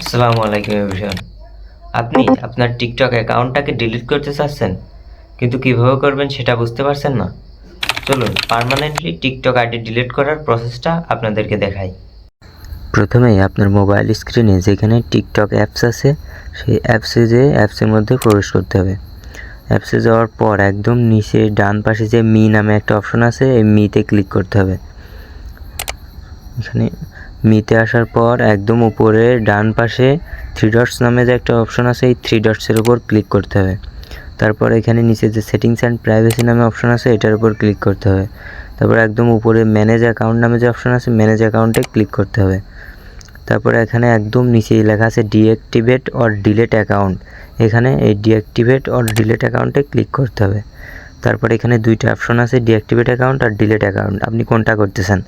আসসালামু আলাইকুম এভরিওয়ান। আপনি আপনার টিকটক অ্যাকাউন্টটাকে ডিলিট করতে চাচ্ছেন, কিন্তু কিভাবে করবেন সেটা বুঝতে পারছেন না। চলুন পার্মানেন্টলি টিকটক আইডি ডিলিট করার প্রসেসটা আপনাদেরকে দেখাই। প্রথমেই আপনার মোবাইল স্ক্রিনে যেখানে টিকটক অ্যাপস আছে সেই অ্যাপসের মধ্যে প্রবেশ করতে হবে। অ্যাপসে যাওয়ার পর একদম নিচে ডান পাশে যে মি নামে একটা অপশন আছে, এই মিতে ক্লিক করতে হবে। এখানে মিতে আসার পর একদম উপরে ডান পাশে থ্রি ডটস নামে যে একটা অপশন আছে, এই থ্রি ডটসের উপর ক্লিক করতে হবে। তারপর এখানে নিচে যে সেটিংস অ্যান্ড প্রাইভেসি নামে অপশন আছে, এটার উপর ক্লিক করতে হবে। তারপর একদম উপরে ম্যানেজ অ্যাকাউন্ট নামে যে অপশন আছে, ম্যানেজ অ্যাকাউন্টে ক্লিক করতে হবে। তারপরে এখানে একদম নিচেই লেখা আছে ডিঅ্যাক্টিভেট অর ডিলেট অ্যাকাউন্ট, এখানে এই ডিঅ্যাক্টিভেট অর ডিলেট অ্যাকাউন্টে ক্লিক করতে হবে। তারপর এখানে দুইটা অপশন আছে, ডিঅ্যাক্টিভেট অ্যাকাউন্ট আর ডিলেট অ্যাকাউন্ট। আপনি কোনটা করতে চান?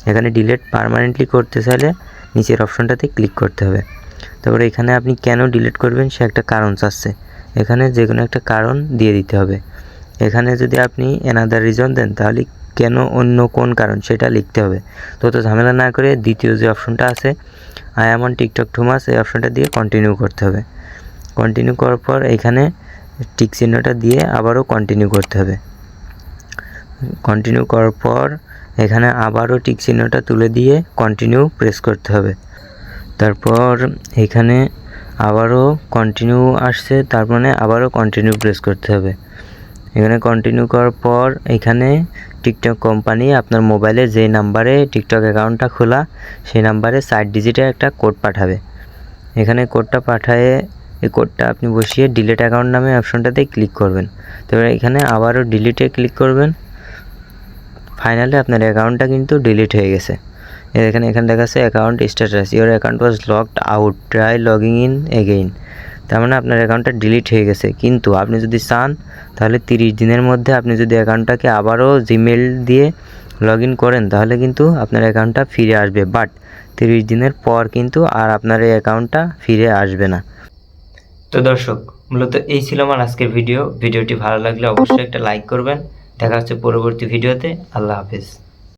এখানে ডিলেট পার্মানেন্টলি করতে চাইলে নিচের অপশনটাতে ক্লিক করতে হবে। তারপরে এখানে আপনি কেন ডিলিট করবেন সে একটা কারণ চাচ্ছে, এখানে যে কোনো একটা কারণ দিয়ে দিতে হবে। এখানে যদি আপনি অ্যানাদার রিজন দেন তাহলে কেন, অন্য কোন কারণ সেটা লিখতে হবে। তো ঝামেলা না করে দ্বিতীয় যে অপশনটা আছে I am on TikTok to মাস, এই অপশনটা দিয়ে কন্টিনিউ করতে হবে। কন্টিনিউ করার পর এখানে টিক চিহ্নটা দিয়ে আবারও কন্টিনিউ করতে হবে। কন্টিনিউ করার পর এখানে আবারও টিক চিহ্নটা তুলে দিয়ে কন্টিনিউ প্রেস করতে হবে। তারপর এখানে আবারও কন্টিনিউ আসছে, তার মানে আবারও কন্টিনিউ প্রেস করতে হবে। এখানে কন্টিনিউ করার পর এখানে টিকটক কোম্পানি আপনার মোবাইলে যে নাম্বারে টিকটক অ্যাকাউন্টটা খোলা সেই নাম্বারে 4 ডিজিটের একটা কোড পাঠাবে। এখানে কোডটা পাঠায়ে এই কোডটা আপনি বসিয়ে ডিলিট অ্যাকাউন্ট নামে অপশনটাতে ক্লিক করবেন। তারপরে এখানে আবারও ডিলিটে ক্লিক করবেন। ফাইনালি আপনার অ্যাকাউন্টটা কিন্তু ডিলিট হয়ে গেছে। এখানে দেখা যাচ্ছে account status, your account was locked out, try logging in again. তার মানে আপনার অ্যাকাউন্টটা ডিলিট হয়ে গেছে। কিন্তু আপনি যদি চান তাহলে 30 দিনের মধ্যে আপনি যদি অ্যাকাউন্টটাকে আবারও জিমেল দিয়ে লগ ইন করেন তাহলে কিন্তু আপনার অ্যাকাউন্টটা ফিরে আসবে। বাট 30 দিনের পর কিন্তু আর আপনার এই অ্যাকাউন্টটা ফিরে আসবে না। তো দর্শক, মূলত এই ছিল আমার আজকের ভিডিওটি ভালো লাগলে অবশ্যই একটা লাইক করবেন। দেখা হচ্ছে পরবর্তী ভিডিওতে। আল্লাহ হাফেজ।